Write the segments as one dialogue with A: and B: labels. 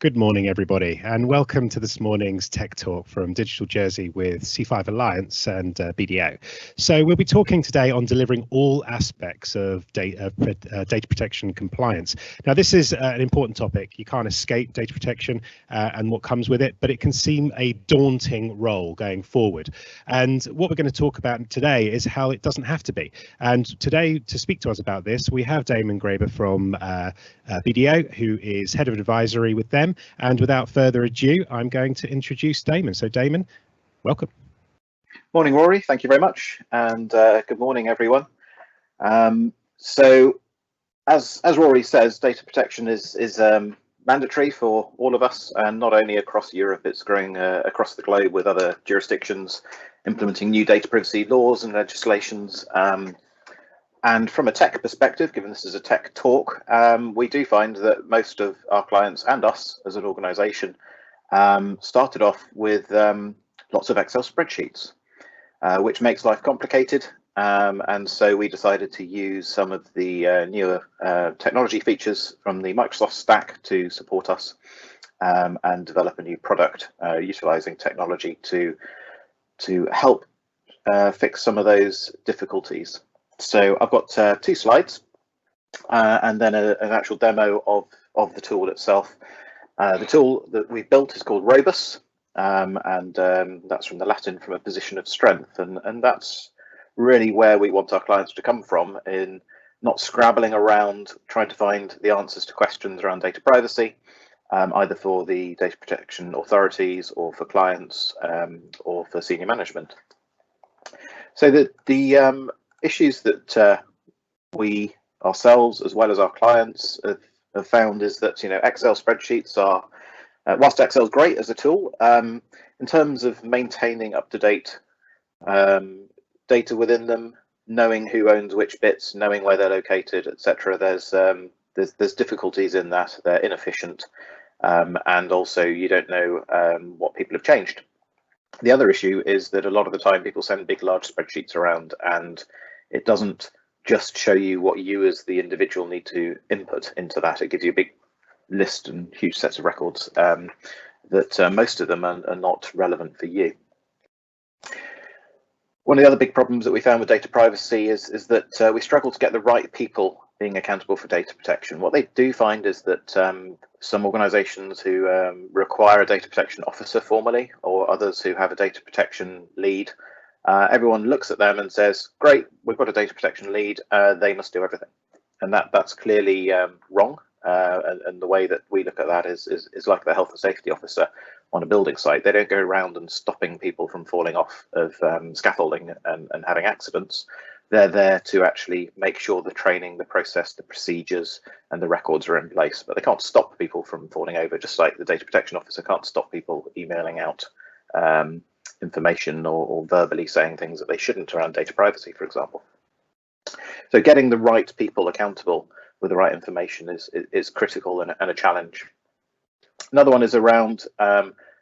A: Good morning, everybody, and welcome to this morning's Tech Talk from Digital Jersey with C5 Alliance and BDO. So we'll be talking today on delivering all aspects of data protection compliance. Now, this is an important topic. You can't escape data protection and what comes with it, but it can seem a daunting role going forward. And what we're going to talk about today is how it doesn't have to be. And today, to speak to us about this, we have Damon Greber from BDO, who is Head of Advisory with them. And without further ado, I'm going to introduce Damon. So Damon, welcome.
B: Morning, Rory. Thank you very much. And good morning, everyone. So as Rory says, data protection is mandatory for all of us, and not only across Europe, it's growing across the globe with other jurisdictions implementing new data privacy laws and legislations. And from a tech perspective, given this is a tech talk, we do find that most of our clients and us as an organization started off with lots of Excel spreadsheets, which makes life complicated. And so we decided to use some of the newer technology features from the Microsoft stack to support us and develop a new product utilizing technology to help fix some of those difficulties. So I've got 2 slides and then an actual demo of the tool itself. The tool that we built is called Robus, and that's from the Latin, from a position of strength. And that's really where we want our clients to come from, in not scrabbling around trying to find the answers to questions around data privacy, either for the data protection authorities or for clients or for senior management. So the issues that we ourselves, as well as our clients, have found is that Excel spreadsheets are, whilst Excel is great as a tool, in terms of maintaining up-to-date data within them, knowing who owns which bits, knowing where they're located, etc. There's difficulties in that. They're inefficient, and also you don't know what people have changed. The other issue is that a lot of the time people send big, large spreadsheets around, and it doesn't just show you what you as the individual need to input into that. It gives you a big list and huge sets of records that most of them are not relevant for you. One of the other big problems that we found with data privacy is that we struggle to get the right people being accountable for data protection. What they do find is that some organizations who require a data protection officer formally, or others who have a data protection lead, everyone looks at them and says, great, we've got a data protection lead, they must do everything. And that's clearly wrong. And the way that we look at that is like the health and safety officer on a building site. They don't go around and stopping people from falling off of scaffolding and having accidents. They're there to actually make sure the training, the process, the procedures and the records are in place, but they can't stop people from falling over, just like the data protection officer can't stop people emailing out information or verbally saying things that they shouldn't around data privacy, for example. So getting the right people accountable with the right information is critical and a challenge. Another one is around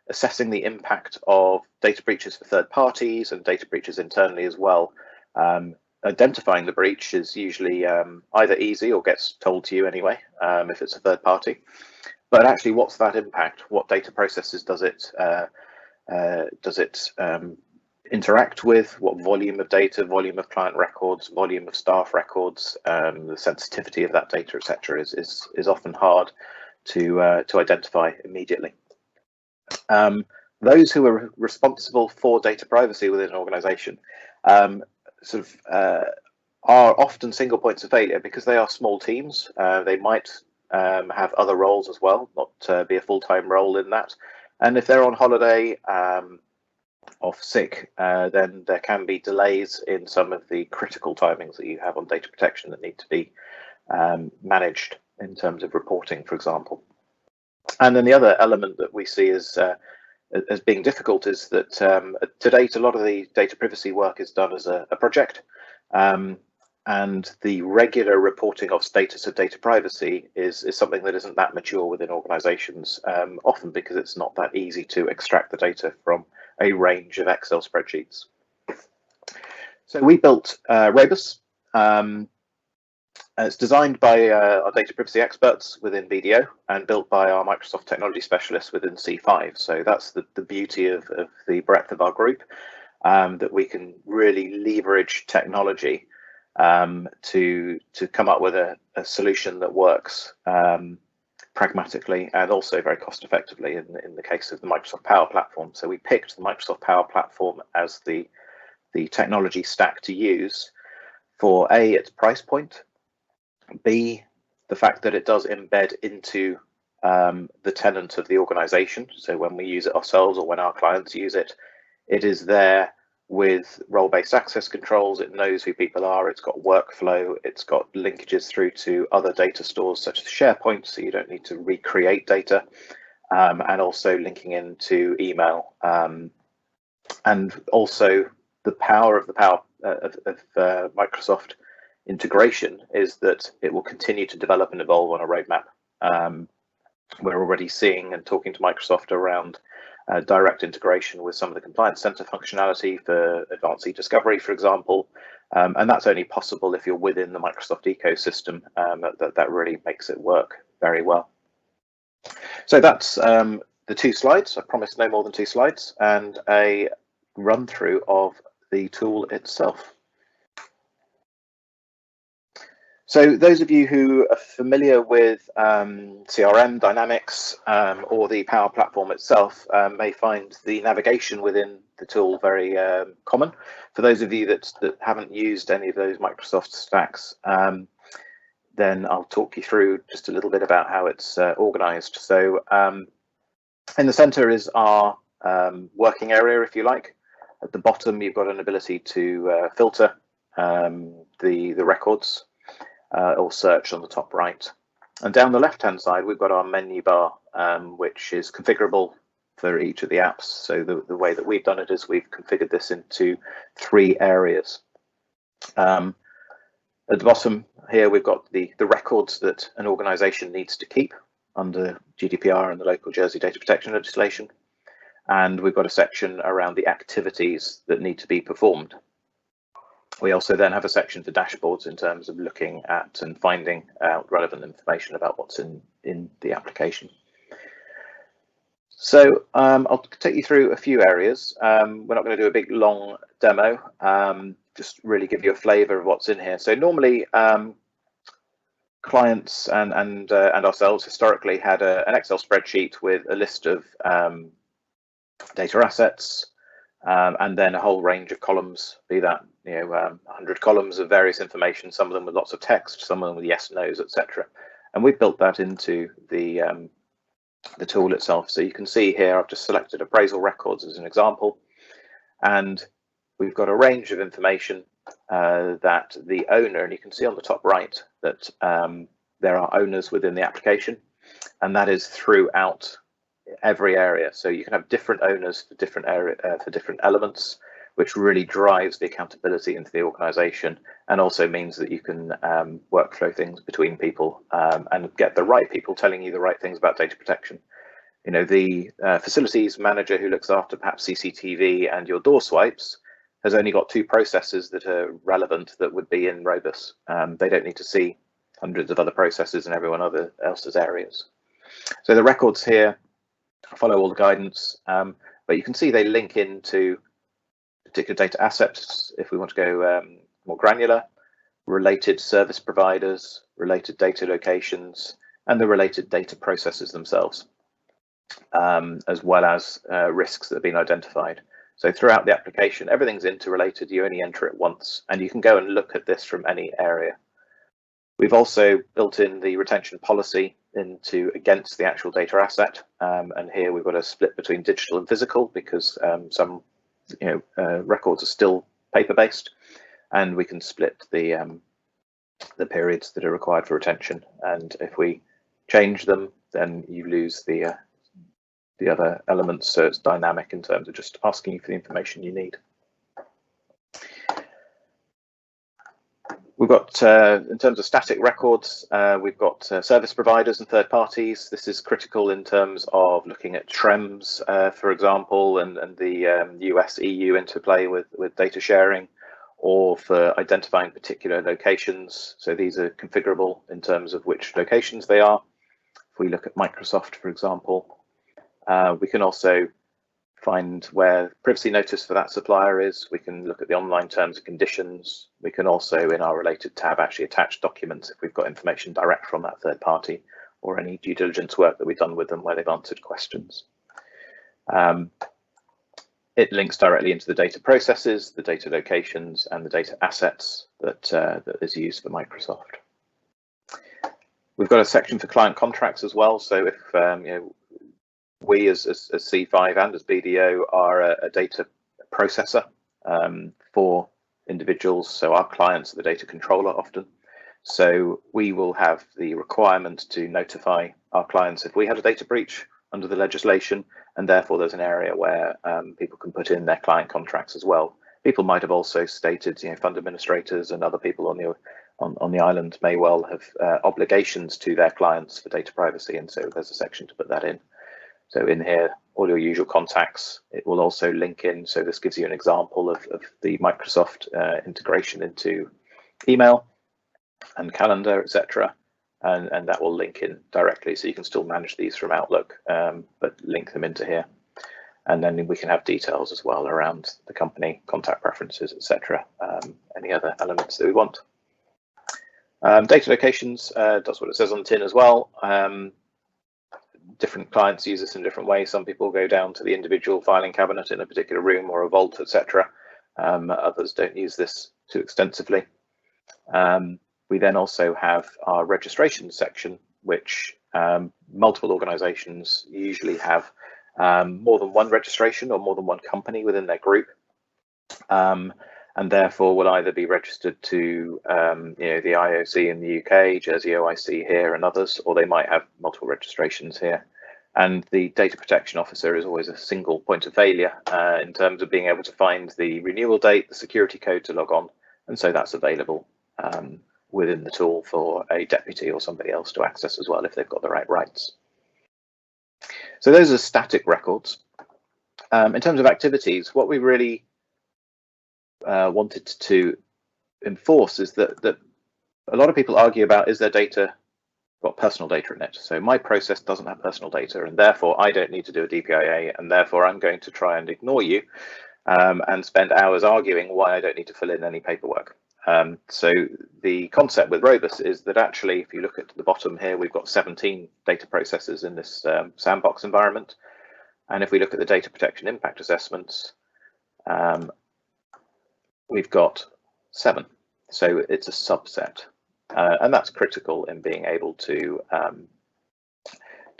B: assessing the impact of data breaches for third parties and data breaches internally as well. Identifying the breach is usually either easy or gets told to you anyway, if it's a third party. But actually, what's that impact? What data processes does it interact with? What volume of data, volume of client records, volume of staff records, the sensitivity of that data, etc., is often hard to identify immediately. Those who are responsible for data privacy within an organization are often single points of failure because they are small teams. They might have other roles as well, not be a full-time role in that. And if they're on holiday, off sick, then there can be delays in some of the critical timings that you have on data protection that need to be managed in terms of reporting, for example. And then the other element that we see as being difficult is that to date, a lot of the data privacy work is done as a project, and the regular reporting of status of data privacy is something that isn't that mature within organizations, often because it's not that easy to extract the data from a range of Excel spreadsheets. So we built Robus, It's designed by our data privacy experts within BDO and built by our Microsoft technology specialists within C5. So that's the beauty of the breadth of our group, that we can really leverage technology to come up with a solution that works pragmatically and also very cost effectively in the case of the Microsoft Power Platform. So we picked the Microsoft Power Platform as the technology stack to use for A, its price point, B, the fact that it does embed into the tenant of the organization. So when we use it ourselves or when our clients use it, it is there with role-based access controls. It knows who people are. It's got workflow. It's got linkages through to other data stores such as SharePoint, so you don't need to recreate data, and also linking into email, and also the power of Microsoft integration is that it will continue to develop and evolve on a roadmap. We're already seeing and talking to Microsoft around direct integration with some of the Compliance Center functionality for advanced e-discovery, for example, and that's only possible if you're within the Microsoft ecosystem. That really makes it work very well. So that's the 2 slides. I promised no more than 2 slides, and a run through of the tool itself. So those of you who are familiar with CRM Dynamics or the Power Platform itself may find the navigation within the tool very common. For those of you that haven't used any of those Microsoft stacks, then I'll talk you through just a little bit about how it's organized. So in the center is our working area, if you like. At the bottom, you've got an ability to filter the records, or search on the top right. And down the left-hand side, we've got our menu bar, which is configurable for each of the apps. So the way that we've done it is we've configured this into 3 areas. At the bottom here, we've got the records that an organization needs to keep under GDPR and the local Jersey data protection legislation. And we've got a section around the activities that need to be performed. We also then have a section for dashboards in terms of looking at and finding out relevant information about what's in the application. So I'll take you through a few areas. We're not going to do a big long demo, just really give you a flavor of what's in here. So normally clients and ourselves historically had an Excel spreadsheet with a list of data assets, and then a whole range of columns, be that 100 columns of various information, some of them with lots of text, some of them with yes, no's, etc. And we've built that into the tool itself. So you can see here, I've just selected appraisal records as an example, and we've got a range of information that the owner, and you can see on the top right that there are owners within the application, and that is throughout every area. So you can have different owners for different for different elements, which really drives the accountability into the organization, and also means that you can workflow things between people and get the right people telling you the right things about data protection. The facilities manager who looks after perhaps CCTV and your door swipes has only got 2 processes that are relevant that would be in Robus. They don't need to see hundreds of other processes in everyone else's areas. So the records here follow all the guidance, but you can see they link into particular data assets if we want to go more granular, related service providers, related data locations, and the related data processes themselves, as well as risks that have been identified. So throughout the application, everything's interrelated. You only enter it once, and you can go and look at this from any area. We've also built in the retention policy against the actual data asset, and here we've got a split between digital and physical because some records are still paper-based, and we can split the periods that are required for retention. And if we change them, then you lose the other elements. So it's dynamic in terms of just asking you for the information you need. We've got, in terms of static records, we've got service providers and third parties. This is critical in terms of looking at TREMS, for example, and the US-EU interplay with data sharing, or for identifying particular locations. So these are configurable in terms of which locations they are. If we look at Microsoft, for example, we can also find where privacy notice for that supplier is. We can look at the online terms and conditions. We can also, in our related tab, actually attach documents if we've got information direct from that third party, or any due diligence work that we've done with them where they've answered questions. It links directly into the data processes, the data locations, and the data assets that is used for Microsoft. We've got a section for client contracts as well. So if we as C5 and as BDO are a data processor for individuals, so our clients are the data controller often. So we will have the requirement to notify our clients if we had a data breach under the legislation, and therefore there's an area where people can put in their client contracts as well. People might have also stated, fund administrators and other people on the island may well have obligations to their clients for data privacy, and so there's a section to put that in. So in here, all your usual contacts, it will also link in. So this gives you an example of the Microsoft integration into email and calendar, etc. And that will link in directly. So you can still manage these from Outlook, but link them into here. And then we can have details as well around the company, contact preferences, etc. Any other elements that we want. Data locations does what it says on the tin as well. Different clients use this in different ways. Some people go down to the individual filing cabinet in a particular room or a vault, etc. Others don't use this too extensively. We then also have our registration section, which multiple organizations usually have more than one registration or more than one company within their group, and therefore will either be registered to the IOC in the UK, Jersey OIC here, and others, or they might have multiple registrations here. And the data protection officer is always a single point of failure in terms of being able to find the renewal date, the security code to log on, and so that's available within the tool for a deputy or somebody else to access as well if they've got the right rights. So those are static records. In terms of activities, what we really wanted to enforce is that a lot of people argue about, is their data got personal data in it? So my process doesn't have personal data, and therefore I don't need to do a DPIA, and therefore I'm going to try and ignore you and spend hours arguing why I don't need to fill in any paperwork. So the concept with Robust is that actually, if you look at the bottom here, we've got 17 data processes in this sandbox environment. And if we look at the data protection impact assessments, we've got 7. So it's a subset. And that's critical in being able to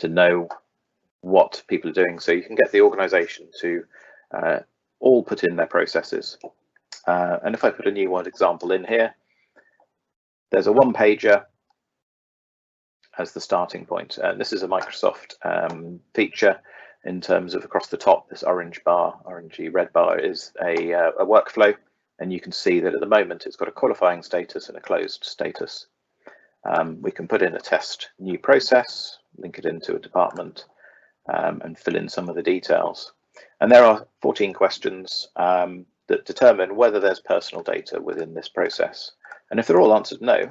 B: know what people are doing. So you can get the organization to all put in their processes. And if I put a new one example in here, there's a one-pager as the starting point. And this is a Microsoft feature in terms of across the top, this orange bar, orangey red bar is a workflow. And you can see that at the moment it's got a qualifying status and a closed status. We can put in a test new process, link it into a department, and fill in some of the details. And there are 14 questions that determine whether there's personal data within this process. And if they're all answered no,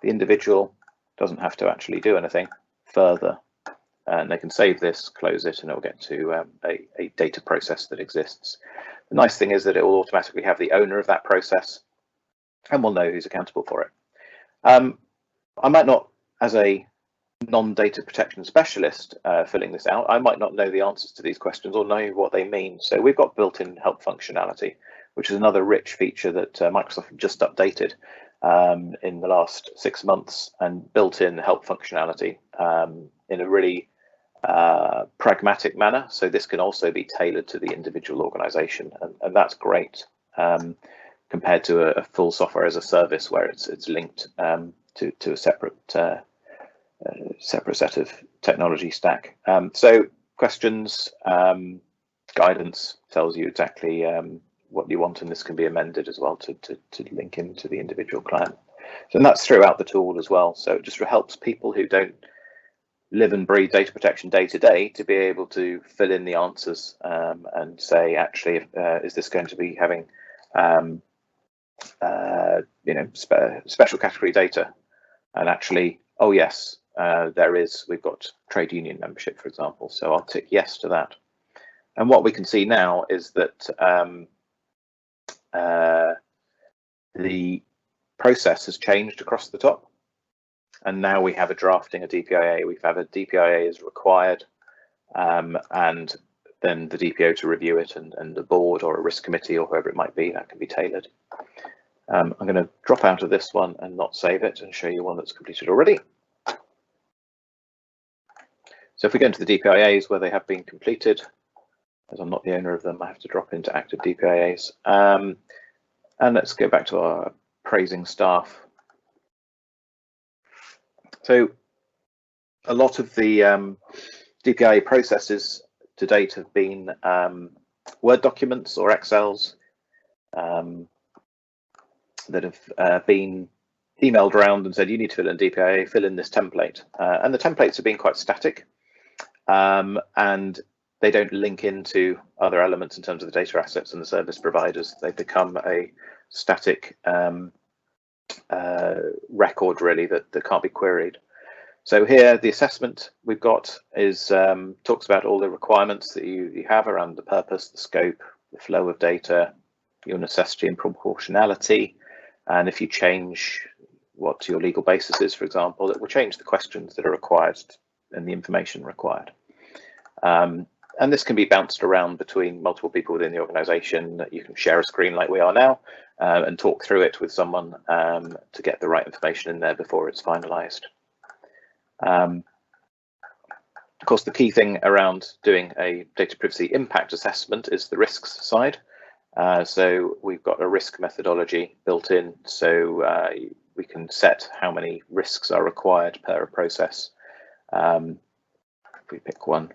B: the individual doesn't have to actually do anything further. And they can save this, close it, and it'll get to a data process that exists. The nice thing is that it will automatically have the owner of that process, and we'll know who's accountable for it. I might not, as a non-data protection specialist filling this out, I might not know the answers to these questions or know what they mean. So we've got built-in help functionality, which is another rich feature that Microsoft just updated in the last 6 months, and built-in help functionality in a really pragmatic manner. So this can also be tailored to the individual organization, and that's great compared to a full software as a service where it's linked to a separate set of technology stack. So questions, guidance tells you exactly what you want, and this can be amended as well to link into the individual client. So, and that's throughout the tool as well. So it just helps people who don't live and breathe data protection day to day to be able to fill in the answers and say, actually, is this going to be having special category data, and actually, oh yes, we've got trade union membership, for example, so I'll tick yes to that. And what we can see now is that the process has changed across the top, and now we have a drafting a DPIA. We have a DPIA is required, and then the DPO to review it, and the board or a risk committee or whoever it might be, that can be tailored. I'm going to drop out of this one and not save it and show you one that's completed already. So if we go into the DPIAs where they have been completed, as I'm not the owner of them, I have to drop into active DPIAs. And let's go back to our praising staff. So a lot of the DPIA processes to date have been Word documents or Excels that have been emailed around and said, you need to fill in DPIA, fill in this template. And the templates have been quite static, and they don't link into other elements in terms of the data assets and the service providers. They become a static record, really, that can't be queried. So here, the assessment we've got is talks about all the requirements that you have around the purpose, the scope, the flow of data, your necessity and proportionality. And if you change what your legal basis is, for example, it will change the questions that are required and the information required. And this can be bounced around between multiple people within the organisation. You can share a screen like we are now and talk through it with someone to get the right information in there before it's finalised. Of course, the key thing around doing a data privacy impact assessment is the risks side. So we've got a risk methodology built in, so we can set how many risks are required per process. If we pick one,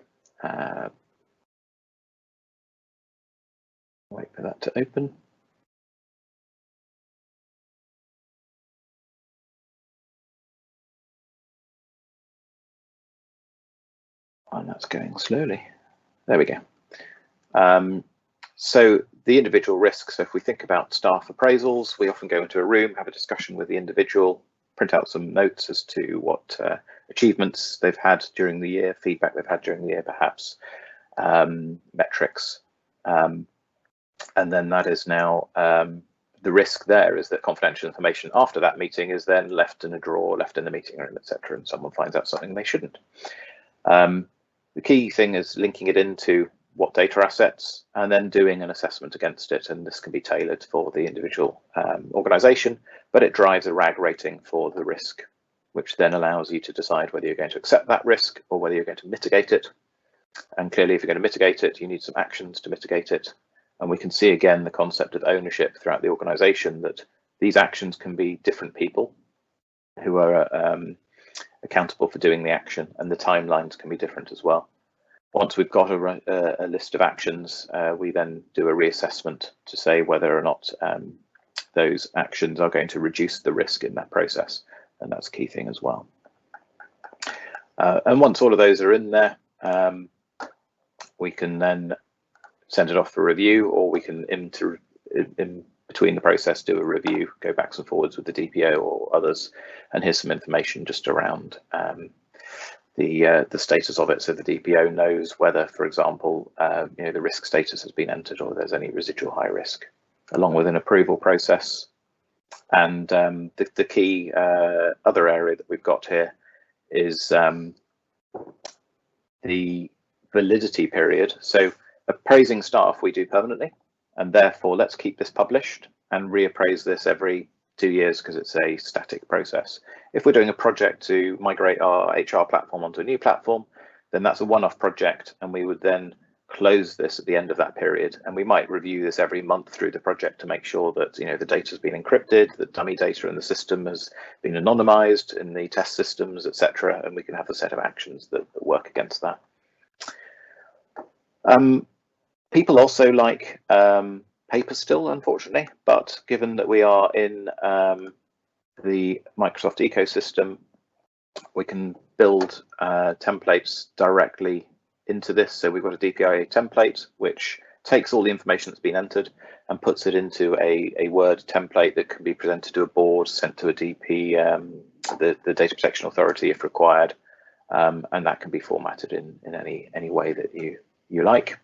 B: wait for that to open. And that's going slowly. There we go. So the individual risks, so if we think about staff appraisals, we often go into a room, have a discussion with the individual, print out some notes as to what achievements they've had during the year, feedback they've had during the year, perhaps, metrics. And then that is now, the risk there is that confidential information after that meeting is then left in a drawer, left in the meeting room, etc., and someone finds out something they shouldn't. The key thing is linking it into what data assets and then doing an assessment against it, and this can be tailored for the individual organisation, but it drives a RAG rating for the risk, which then allows you to decide whether you're going to accept that risk or whether you're going to mitigate it. And clearly, if you're going to mitigate it, you need some actions to mitigate it. And we can see again the concept of ownership throughout the organisation, that these actions can be different people who are accountable for doing the action, and the timelines can be different as well. Once we've got a list of actions, we then do a reassessment to say whether or not those actions are going to reduce the risk in that process, and that's a key thing as well. And once all of those are in there, we can then send it off for review, or we can, in between the process, do a review, go backs and forwards with the DPO or others, and here's some information just around the status of it, so the DPO knows whether, for example, the risk status has been entered or there's any residual high risk, along with an approval process. And the key other area that we've got here is the validity period. So appraising staff we do permanently, and therefore let's keep this published and reappraise this every 2 years because it's a static process. If we're doing a project to migrate our HR platform onto a new platform, then that's a one-off project, and we would then close this at the end of that period, and we might review this every month through the project to make sure that the data has been encrypted, the dummy data in the system has been anonymized in the test systems, etc., and we can have a set of actions that work against that. People also like paper still, unfortunately, but given that we are in the Microsoft ecosystem, we can build templates directly into this. So we've got a DPIA template which takes all the information that's been entered and puts it into a Word template that can be presented to a board, sent to a DP, the Data Protection Authority if required, and that can be formatted in any way that you like.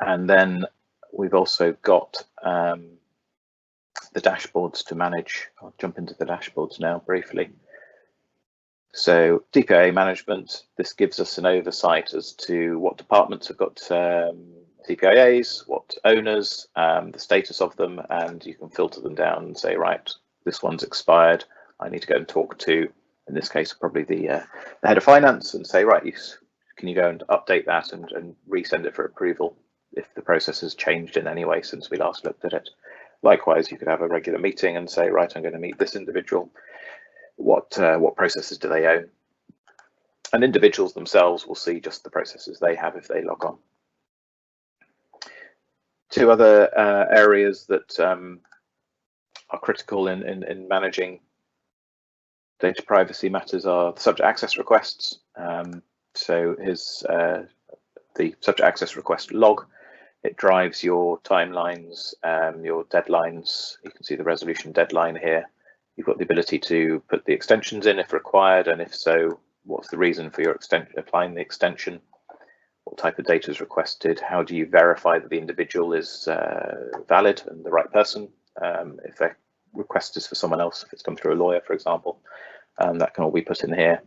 B: And then we've also got the dashboards to manage. I'll jump into the dashboards now briefly. So DPIA management, this gives us an oversight as to what departments have got DPIAs, what owners, the status of them, and you can filter them down and say, right, this one's expired. I need to go and talk to, in this case, probably the head of finance and say, right, can you go and update that and resend it for approval if the process has changed in any way since we last looked at it. Likewise, you could have a regular meeting and say, right, I'm going to meet this individual. What processes do they own? And individuals themselves will see just the processes they have if they log on. Two other areas that are critical in managing data privacy matters are the subject access requests. So here's the subject access request log. It drives your timelines, your deadlines. You can see the resolution deadline here. You've got the ability to put the extensions in if required, and if so, what's the reason for your applying the extension? What type of data is requested? How do you verify that the individual is valid and the right person? If a request is for someone else, if it's come through a lawyer, for example, that can all be put in here.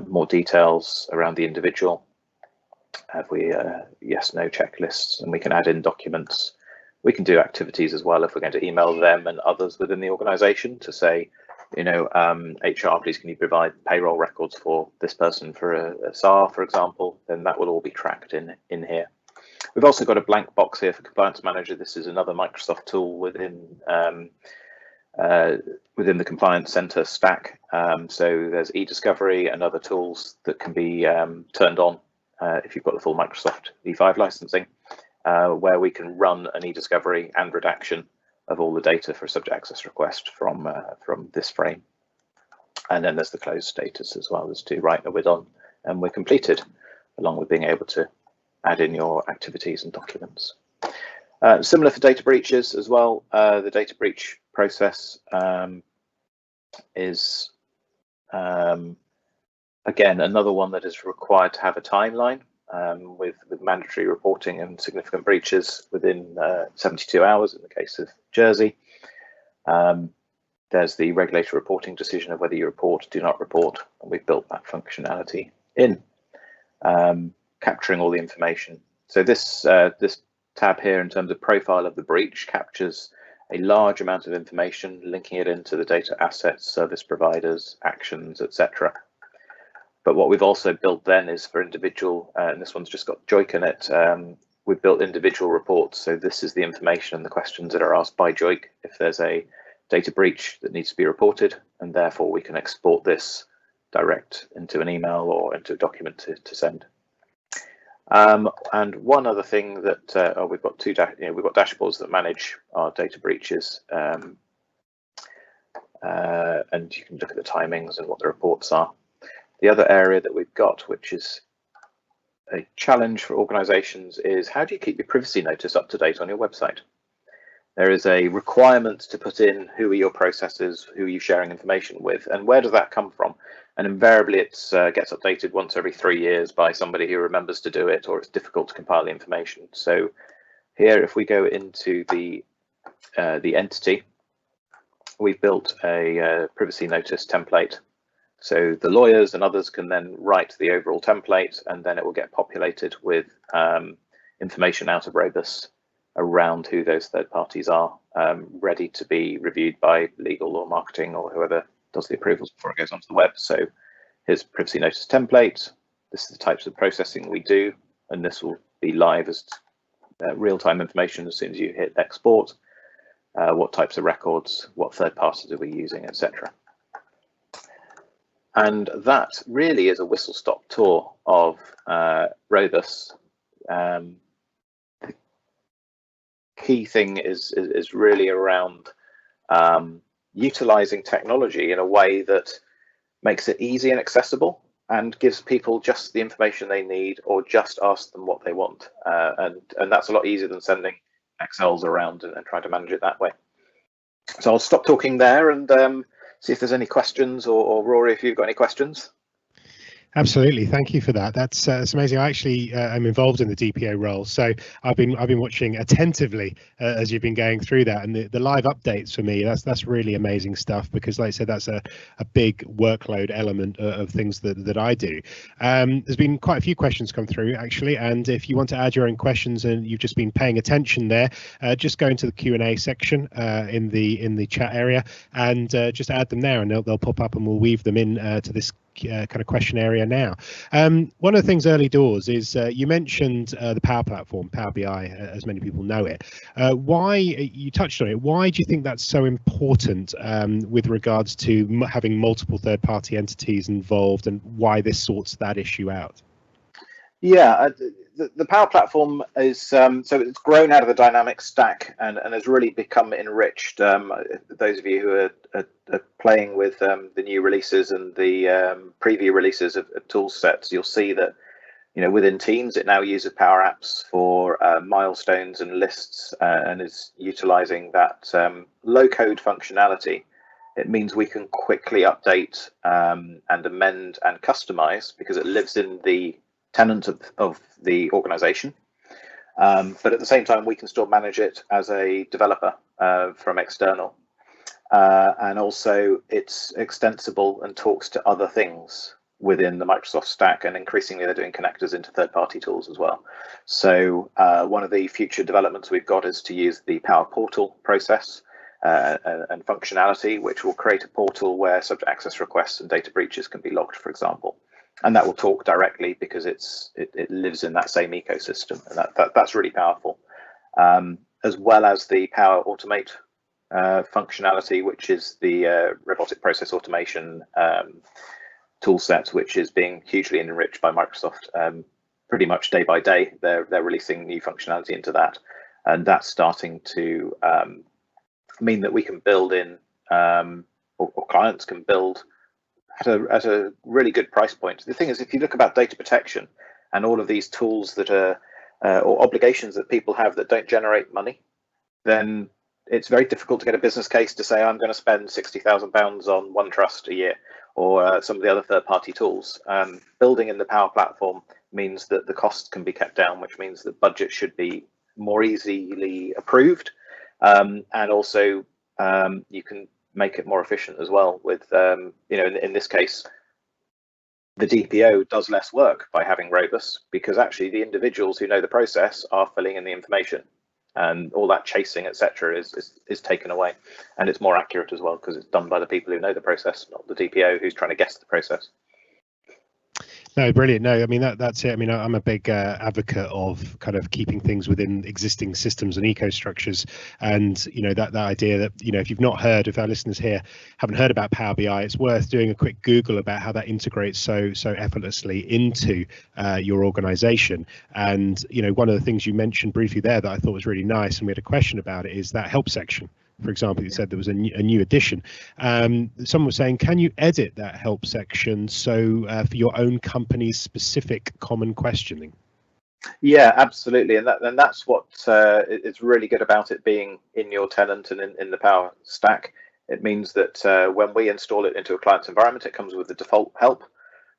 B: More details around the individual. Have we yes, no checklists, and we can add in documents. We can do activities as well if we're going to email them and others within the organization to say, you know, HR, please can you provide payroll records for this person for a SAR, for example, then that will all be tracked in here. We've also got a blank box here for Compliance Manager. This is another Microsoft tool within the Compliance Center stack. So there's e-discovery and other tools that can be turned on if you've got the full Microsoft V5 licensing, where we can run an e-discovery and redaction of all the data for a subject access request from this frame. And then there's the closed status as well. There's two, right, we're done and we're completed, along with being able to add in your activities and documents. Similar for data breaches as well. The data breach process is again another one that is required to have a timeline with mandatory reporting and significant breaches within 72 hours in the case of Jersey. There's the regulatory reporting decision of whether you report or do not report, and we've built that functionality in, capturing all the information. So this tab here in terms of profile of the breach captures a large amount of information, linking it into the data assets, service providers, actions, etc. But what we've also built then is for individual, and this one's just got JOIC in it, we've built individual reports. So this is the information and the questions that are asked by JOIC if there's a data breach that needs to be reported, and therefore we can export this direct into an email or into a document to send. And one other thing that we've got we've got dashboards that manage our data breaches, and you can look at the timings and what the reports are. The other area that we've got, which is a challenge for organizations, is how do you keep your privacy notice up to date on your website? There is a requirement to put in who are your processes, who are you sharing information with, and where does that come from? And invariably it gets updated once every 3 years by somebody who remembers to do it, or it's difficult to compile the information. So here, if we go into the entity, we've built a privacy notice template. So the lawyers and others can then write the overall template, and then it will get populated with information out of Robus around who those third parties are, ready to be reviewed by legal or marketing or whoever does the approvals before it goes onto the web. So here's privacy notice template. This is the types of processing we do, and this will be live as real-time information as soon as you hit export. What types of records, what third parties are we using, etc. And that really is a whistle-stop tour of Robus. The key thing is really around utilizing technology in a way that makes it easy and accessible. and gives people just the information they need, or just ask them what they want. And that's a lot easier than sending Excels around and trying to manage it that way. So I'll stop talking there and see if there's any questions, or Rory, if you've got any questions.
A: Absolutely, thank you for that. That's amazing. I actually am involved in the DPO role, so I've been watching attentively as you've been going through that, and the live updates for me. That's really amazing stuff, because, like I said, that's a big workload element of things that I do. There's been quite a few questions come through actually, and if you want to add your own questions and you've just been paying attention there, just go into the Q&A section in the chat area and just add them there, and they'll pop up, and we'll weave them in to this kind of question area now. One of the things early doors is you mentioned the Power Platform, Power BI, as many people know it. Why, you touched on it, why do you think that's so important with regards to having multiple third-party entities involved, and why this sorts that issue out?
B: Yeah, the Power Platform is so it's grown out of the Dynamics stack and has really become enriched. Those of you who are playing with the new releases and the preview releases of tool sets, you'll see that, you know, within Teams it now uses Power Apps for milestones and lists, and is utilizing that low-code functionality. It means we can quickly update and amend and customize, because it lives in the tenant of the organization, but at the same time we can still manage it as a developer from external, and also it's extensible and talks to other things within the Microsoft stack, and increasingly they're doing connectors into third-party tools as well. So one of the future developments we've got is to use the Power Portal process and functionality, which will create a portal where subject access requests and data breaches can be logged, for example. And that will talk directly, because it lives in that same ecosystem, and that's really powerful. As well as the Power Automate functionality, which is the robotic process automation tool set, which is being hugely enriched by Microsoft. Pretty much day by day, they're releasing new functionality into that, and that's starting to mean that we can build in, or clients can build at a really good price point. The thing is, if you look about data protection and all of these tools that are or obligations that people have that don't generate money, then it's very difficult to get a business case to say I'm going to spend £60,000 on OneTrust a year, or some of the other third-party tools. Building in the Power Platform means that the costs can be kept down, which means that budget should be more easily approved, and also you can make it more efficient as well. With you know, in this case, the DPO does less work by having Robust, because actually the individuals who know the process are filling in the information, and all that chasing, etc., is taken away, and it's more accurate as well, because it's done by the people who know the process, not the DPO who's trying to guess the process.
A: No, brilliant. No, I mean that's it. I mean, I'm a big advocate of kind of keeping things within existing systems and eco structures, and you know that idea that, you know, if you've not heard, if our listeners here haven't heard about Power BI, it's worth doing a quick Google about how that integrates so effortlessly into your organization. And you know, one of the things you mentioned briefly there that I thought was really nice, and we had a question about it, is that help section. For example, you said there was a new addition. Someone was saying, can you edit that help section so for your own company's specific common questioning?
B: Yeah, absolutely, and that's what it's really good about it being in your tenant and in the Power stack. It means that when we install it into a client's environment, it comes with the default help,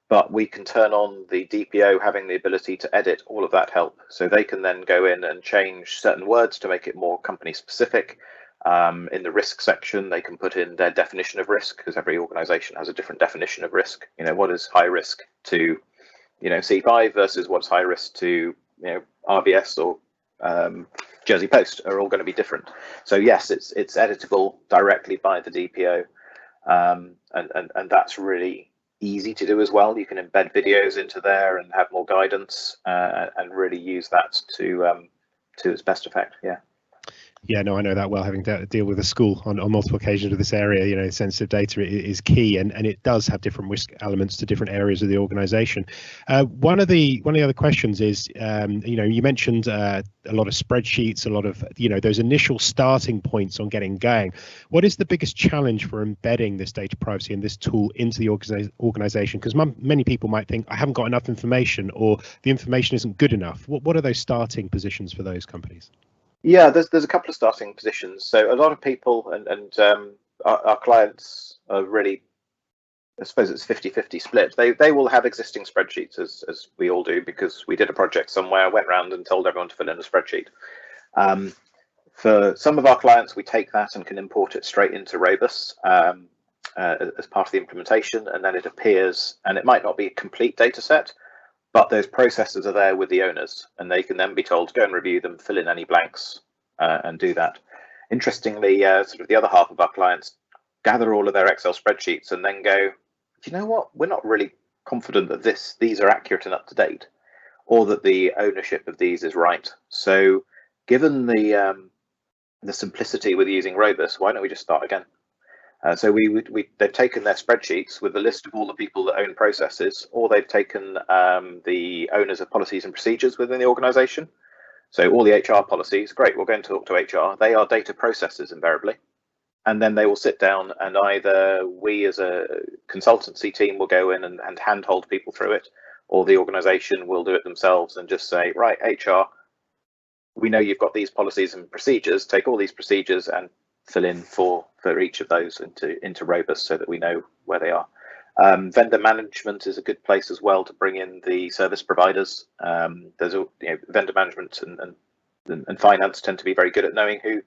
B: but we can turn on the DPO having the ability to edit all of that help, so they can then go in and change certain words to make it more company specific. In the risk section, they can put in their definition of risk, because every organization has a different definition of risk. You know, what is high risk to, you know, C5 versus what's high risk to, you know, RBS or Jersey Post are all going to be different. So yes, it's editable directly by the DPO, and that's really easy to do as well. You can embed videos into there and have more guidance, and really use that to its best effect. Yeah.
A: Yeah, no, I know that well, having to deal with a school on multiple occasions with this area. You know, sensitive data is key, and it does have different risk elements to different areas of the organization. One of the other questions is, you know, you mentioned a lot of spreadsheets, a lot of, you know, those initial starting points on getting going. What is the biggest challenge for embedding this data privacy and this tool into the organization? Because many people might think, I haven't got enough information, or the information isn't good enough. What are those starting positions for those companies?
B: Yeah, there's a couple of starting positions. So a lot of people and our clients are really, I suppose it's 50-50 split. They will have existing spreadsheets, as we all do, because we did a project somewhere, went around and told everyone to fill in a spreadsheet. For some of our clients, we take that and can import it straight into Robust as part of the implementation, and then it appears, and it might not be a complete data set, but those processes are there with the owners, and they can then be told to go and review them, fill in any blanks, and do that. Interestingly, sort of the other half of our clients gather all of their Excel spreadsheets and then go, you know what, we're not really confident that these are accurate and up to date, or that the ownership of these is right. So given the simplicity with using Robust, why don't we just start again? So they've taken their spreadsheets with the list of all the people that own processes, or they've taken the owners of policies and procedures within the organization. So all the HR policies, great, we'll go and talk to HR. They are data processes invariably. And then they will sit down, and either we as a consultancy team will go in and handhold people through it, or the organization will do it themselves and just say, right, HR, we know you've got these policies and procedures, take all these procedures and fill in for each of those into Robust so that we know where they are. Vendor management is a good place as well to bring in the service providers. There's vendor management and finance tend to be very good at knowing who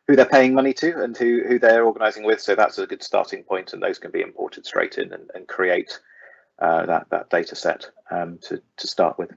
B: they're paying money to and who they're organizing with. So that's a good starting point, and those can be imported straight in and create that data set to start with.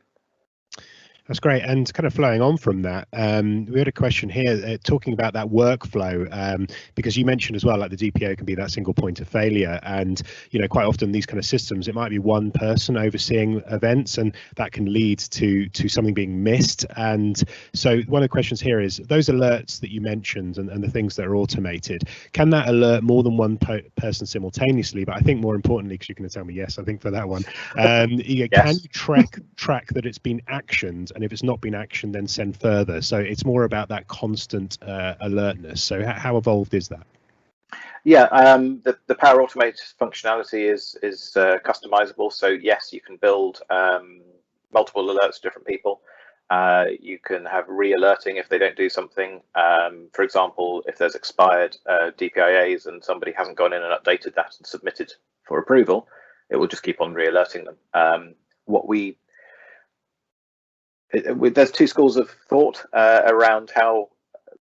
A: That's great. And kind of flowing on from that, we had a question here talking about that workflow, because you mentioned as well, like the DPO can be that single point of failure. And, you know, quite often these kind of systems, it might be one person overseeing events, and that can lead to something being missed. And so one of the questions here is those alerts that you mentioned and the things that are automated, can that alert more than one person simultaneously? But I think more importantly, because you're going to tell me yes, I think for that one, yes. Can you track that it's been actioned? And if it's not been actioned, then send further. So it's more about that constant alertness. So how evolved is that?
B: Yeah, the Power Automate functionality is customizable. So yes, you can build multiple alerts to different people. You can have re-alerting if they don't do something. For example, if there's expired DPIAs and somebody hasn't gone in and updated that and submitted for approval, it will just keep on re-alerting them. There's two schools of thought around how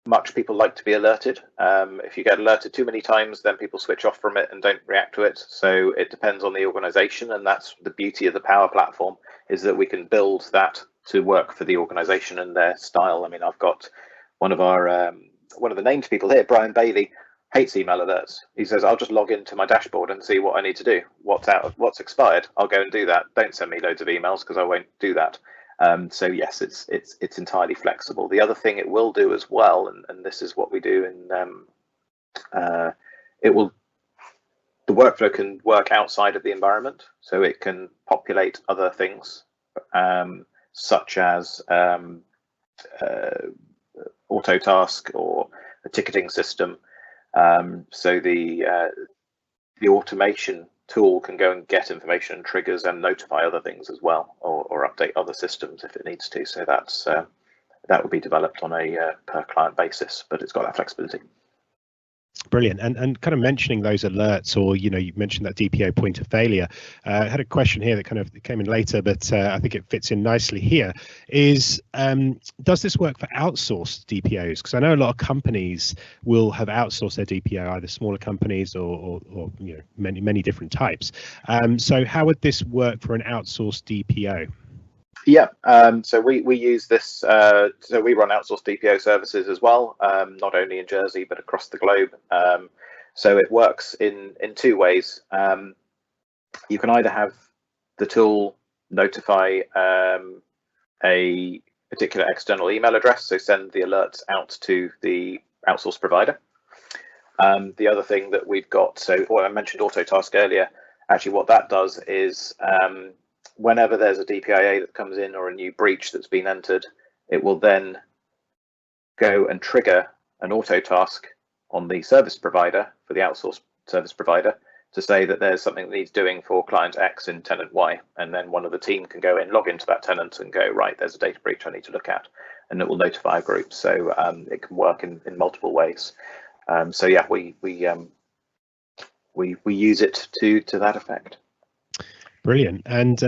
B: much people like to be alerted. If you get alerted too many times, then people switch off from it and don't react to it. So it depends on the organization, and that's the beauty of the Power Platform, is that we can build that to work for the organization and their style. I mean, I've got one of the named people here, Brian Bailey, hates email alerts. He says, I'll just log into my dashboard and see what I need to do. What's expired, I'll go and do that. Don't send me loads of emails because I won't do that. So yes, it's entirely flexible. The other thing it will do as well, and this is what we do, the workflow can work outside of the environment, so it can populate other things, such as auto task or a ticketing system. So the automation tool can go and get information and triggers and notify other things as well, or update other systems if it needs to. So that would be developed on a per client basis, but it's got that flexibility.
A: Brilliant. And kind of mentioning those alerts, or, you know, you mentioned that DPO point of failure. I had a question here that kind of came in later, but I think it fits in nicely here. Is does this work for outsourced DPOs? Because I know a lot of companies will have outsourced their DPO, either smaller companies or you know, many different types. So how would this work for an outsourced DPO?
B: Yeah, so we use this, so we run outsourced DPO services as well, not only in Jersey, but across the globe. So it works in two ways. You can either have the tool notify a particular external email address, so send the alerts out to the outsourced provider. The other thing that we've got, so I mentioned Autotask earlier. Actually, what that does is whenever there's a DPIA that comes in or a new breach that's been entered, it will then go and trigger an auto task on the service provider, for the outsourced service provider, to say that there's something that needs doing for client X in tenant Y, and then one of the team can go in, log into that tenant and go, right, there's a data breach I need to look at, and it will notify a group. So it can work in multiple ways. So yeah, we use it to that effect.
A: Brilliant. And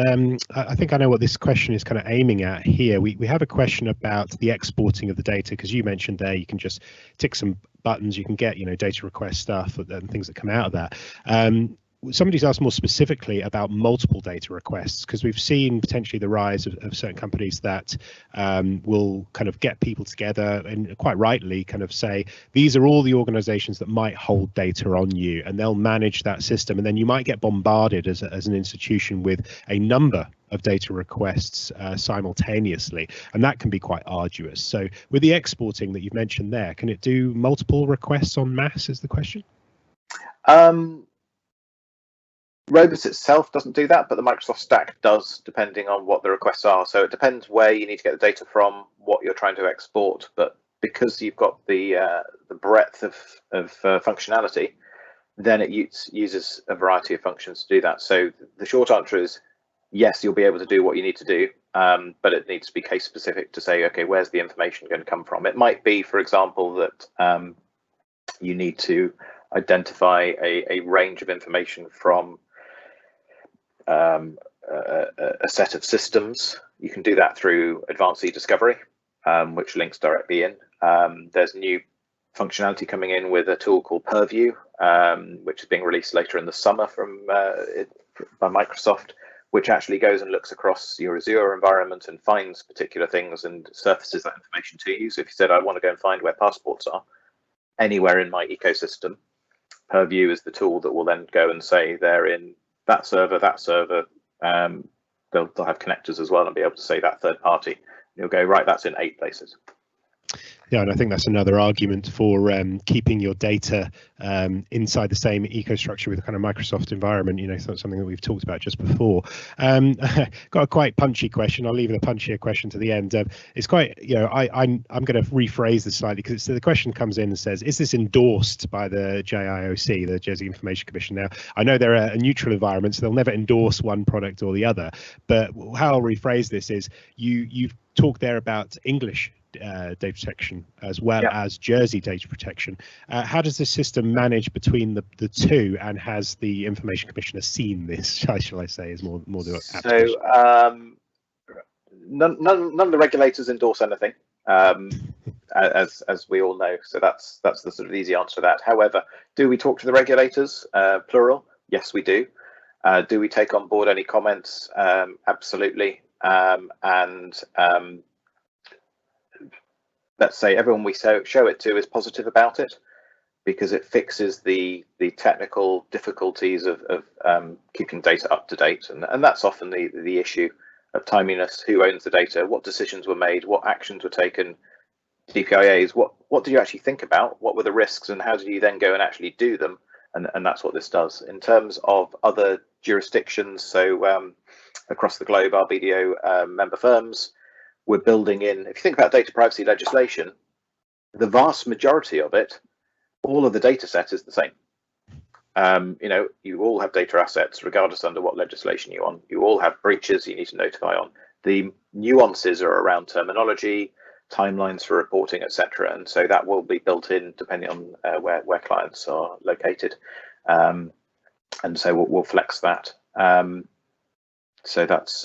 A: I think I know what this question is kind of aiming at here. We have a question about the exporting of the data, because you mentioned there you can just tick some buttons, you can get, data request stuff and things that come out of that. Somebody's asked more specifically about multiple data requests, because we've seen potentially the rise of certain companies that will kind of get people together and quite rightly kind of say, these are all the organizations that might hold data on you, and they'll manage that system. And then you might get bombarded as an institution with a number of data requests simultaneously, and that can be quite arduous. So with the exporting that you've mentioned there, can it do multiple requests en masse is the question?
B: Robust itself doesn't do that, but the Microsoft stack does, depending on what the requests are. So it depends where you need to get the data from, what you're trying to export. But because you've got the breadth of functionality, then it uses a variety of functions to do that. So the short answer is yes, you'll be able to do what you need to do, but it needs to be case specific to say, okay, where's the information going to come from? It might be, for example, that you need to identify a range of information from a set of systems. You can do that through advanced e-discovery, which links directly in. There's new functionality coming in with a tool called Purview, which is being released later in the summer by Microsoft, which actually goes and looks across your Azure environment and finds particular things and surfaces that information to you. So if you said, I want to go and find where passports are anywhere in my ecosystem, Purview is the tool that will then go and say they're in that server. They'll have connectors as well and be able to say that third party. You'll go, right, that's in 8 places.
A: Yeah, and I think that's another argument for keeping your data inside the same ecosystem with a kind of Microsoft environment. Something that we've talked about just before. Got a quite punchy question. I'll leave the punchier question to the end. It's quite, I'm going to rephrase this slightly, because the question comes in and says, is this endorsed by the JIOC, the Jersey Information Commission? Now, I know they're a neutral environment, so they'll never endorse one product or the other. But how I'll rephrase this is, you've talked there about English data protection as well as Jersey data protection. How does the system manage between the two, and has the Information Commissioner seen this? Shall I say is more the application.
B: So none of the regulators endorse anything, as we all know. So that's the sort of easy answer to that. However, do we talk to the regulators, plural? Yes, we do. Do we take on board any comments? Absolutely. Let's say everyone we show it to is positive about it, because it fixes the technical difficulties of keeping data up to date, and that's often the issue of timeliness. Who owns the data? What decisions were made? What actions were taken? DPIAs. What did you actually think about? What were the risks, and how did you then go and actually do them? And that's what this does. In terms of other jurisdictions, so across the globe, our BDO member firms, we're building in, if you think about data privacy legislation, the vast majority of it, all of the data set is the same. You all have data assets, regardless under what legislation you're on. You all have breaches you need to notify on. The nuances are around terminology, timelines for reporting, etc. And so that will be built in depending on where clients are located. And so we'll flex that. So that's,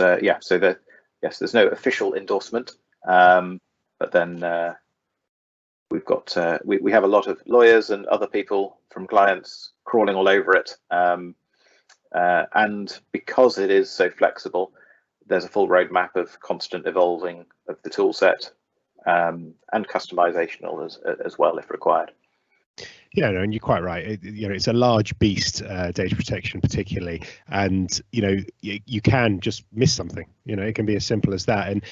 B: yes, there's no official endorsement, but then we've got we have a lot of lawyers and other people from clients crawling all over it, and because it is so flexible, there's a full roadmap of constant evolving of the tool set, and customizational as well if required.
A: Yeah, no, and you're quite right. It's a large beast, data protection particularly, and you can just miss something. It can be as simple as that. And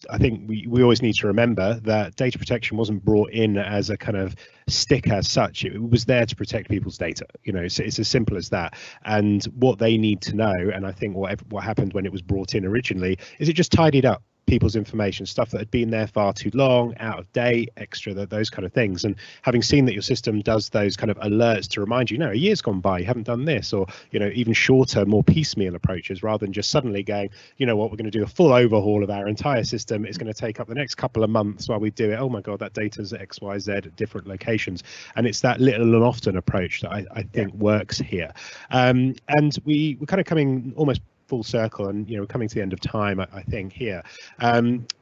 A: I think we always need to remember that data protection wasn't brought in as a kind of stick as such. It was there to protect people's data. It's as simple as that. And what they need to know, and I think what happened when it was brought in originally, is it just tidied up people's information, stuff that had been there far too long, out of date, extra, those kind of things. And having seen that your system does those kind of alerts to remind you, a year's gone by, you haven't done this, or even shorter, more piecemeal approaches, rather than just suddenly going, what, we're going to do a full overhaul of our entire system. It's going to take up the next couple of months while we do it. Oh my God, that data's at XYZ at different locations. And it's that little and often approach that I think works here. And we're kind of coming almost full circle, and coming to the end of time, I think here,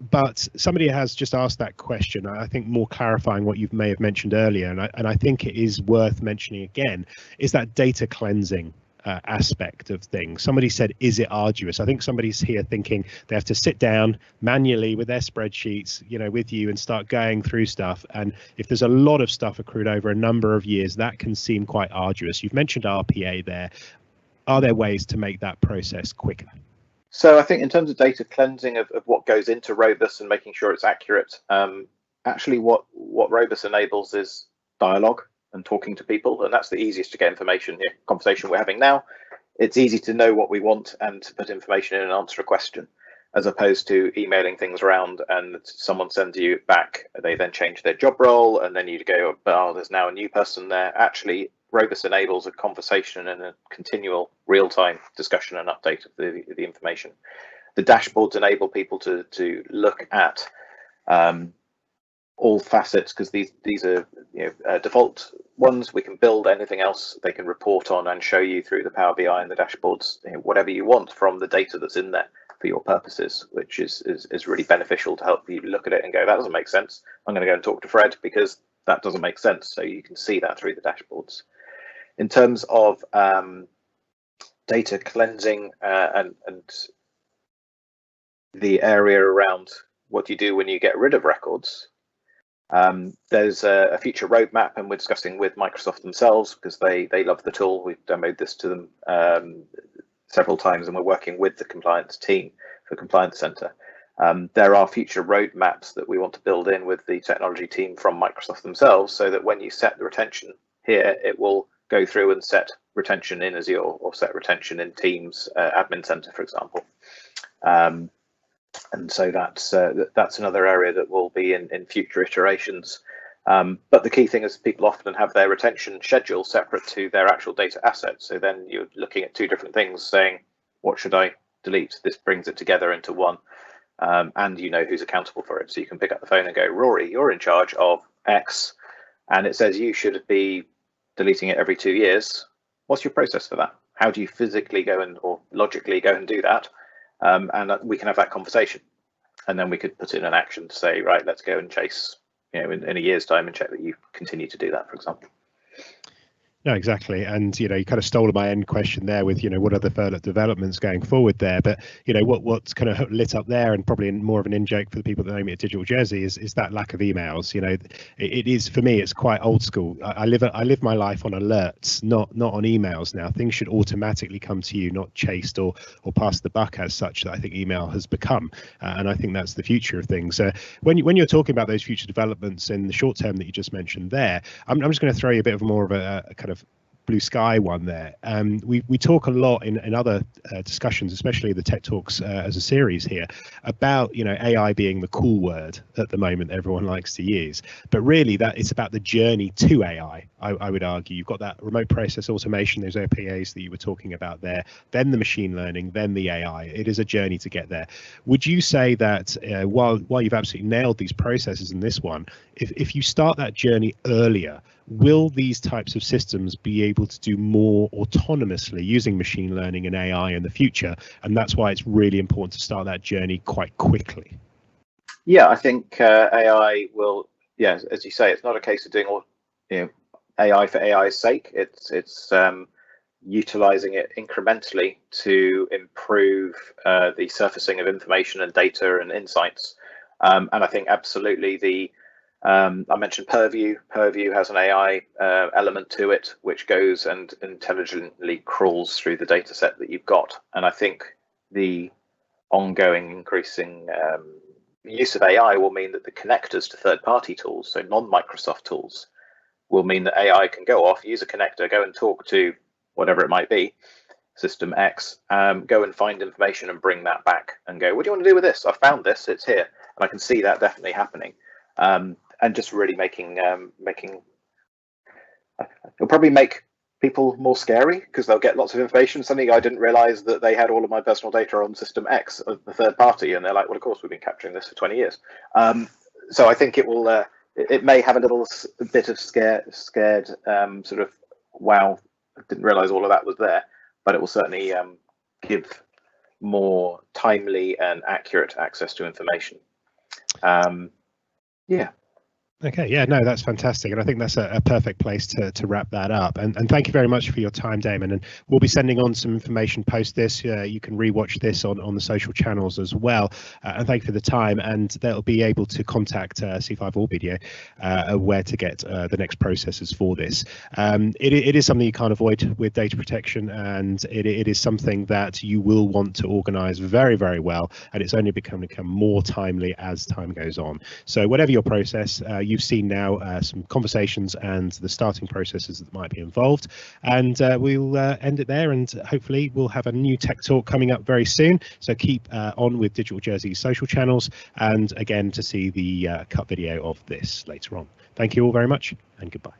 A: but somebody has just asked that question, I think more clarifying what you may have mentioned earlier, and I think it is worth mentioning again, is that data cleansing aspect of things. Somebody said, is it arduous? I think somebody's here thinking they have to sit down manually with their spreadsheets, with you, and start going through stuff. And if there's a lot of stuff accrued over a number of years, that can seem quite arduous. You've mentioned RPA there. Are there ways to make that process quicker?
B: So I think in terms of data cleansing of what goes into Robust and making sure it's accurate, actually what Robust enables is dialogue and talking to people, and that's the easiest to get information. The conversation we're having now, it's easy to know what we want and to put information in and answer a question, as opposed to emailing things around and someone sends you back, they then change their job role, and then you go, oh, there's now a new person there. Actually, Robust enables a conversation and a continual real-time discussion and update of the information. The dashboards enable people to look at all facets, because these are default ones. We can build anything else they can report on and show you through the Power BI and the dashboards, whatever you want from the data that's in there for your purposes, which is really beneficial to help you look at it and go, that doesn't make sense. I'm going to go and talk to Fred because that doesn't make sense. So you can see that through the dashboards. In terms of data cleansing and the area around what do you do when you get rid of records, there's a future roadmap, and we're discussing with Microsoft themselves because they love the tool. We've demoed this to them several times, and we're working with the compliance team for Compliance Center. There are future roadmaps that we want to build in with the technology team from Microsoft themselves, so that when you set the retention here, it will go through and set retention in Azure or set retention in Teams Admin Center, for example. And so that's another area that will be in future iterations. But the key thing is people often have their retention schedule separate to their actual data assets. So then you're looking at two different things, saying, what should I delete? This brings it together into one, and who's accountable for it. So you can pick up the phone and go, Rory, you're in charge of X, and it says you should be deleting it every 2 years. What's your process for that? How do you physically go or logically go and do that? And we can have that conversation, and then we could put in an action to say, right, let's go and chase, in a year's time and check that you continue to do that, for example.
A: No, exactly. And, you kind of stole my end question there with, what are the further developments going forward there? But, what's kind of lit up there, and probably more of an in-joke for the people that know me at Digital Jersey, is that lack of emails. It is, for me, it's quite old school. I live my life on alerts, not on emails now. Things should automatically come to you, not chased or pass the buck as such, that I think email has become. And I think that's the future of things. When you're talking about those future developments in the short term that you just mentioned there, I'm just going to throw you a bit of more of a kind of blue sky one there. We talk a lot in other discussions, especially the Tech Talks as a series here, about AI being the cool word at the moment everyone likes to use, but really that it's about the journey to AI. I would argue you've got that remote process automation, those RPAs that you were talking about there, then the machine learning, then the AI. It is a journey to get there. Would you say that while you've absolutely nailed these processes in this one, if you start that journey earlier, will these types of systems be able to do more autonomously using machine learning and AI in the future? And that's why it's really important to start that journey quite quickly.
B: Yeah, I think AI will, as you say, it's not a case of doing all, AI for AI's sake. It's utilizing it incrementally to improve the surfacing of information and data and insights. And I think absolutely the I mentioned Purview. Purview has an AI element to it, which goes and intelligently crawls through the data set that you've got. And I think the ongoing increasing use of AI will mean that the connectors to third-party tools, so non-Microsoft tools, will mean that AI can go off, use a connector, go and talk to whatever it might be, system X, go and find information and bring that back and go, what do you want to do with this? I found this, it's here. And I can see that definitely happening. And just really it'll probably make people more scary because they'll get lots of information. Suddenly I didn't realize that they had all of my personal data on system X of the third party, and they're like, well, of course we've been capturing this for 20 years. So I think it will, it may have a little bit of scared sort of, wow, I didn't realize all of that was there, but it will certainly give more timely and accurate access to information. Yeah.
A: Okay, yeah, no, that's fantastic. And I think that's a perfect place to wrap that up. And thank you very much for your time, Damon. And we'll be sending on some information post this. You can rewatch this on the social channels as well. And thank you for the time. And they'll be able to contact C5 or BDO where to get the next processes for this. It is something you can't avoid with data protection, and it is something that you will want to organize very, very well. And it's only become more timely as time goes on. So whatever your process, you've seen now some conversations and the starting processes that might be involved, and we'll end it there, and hopefully we'll have a new Tech Talk coming up very soon. So keep on with Digital Jersey's social channels, and again to see the cut video of this later on. Thank you all very much, and goodbye.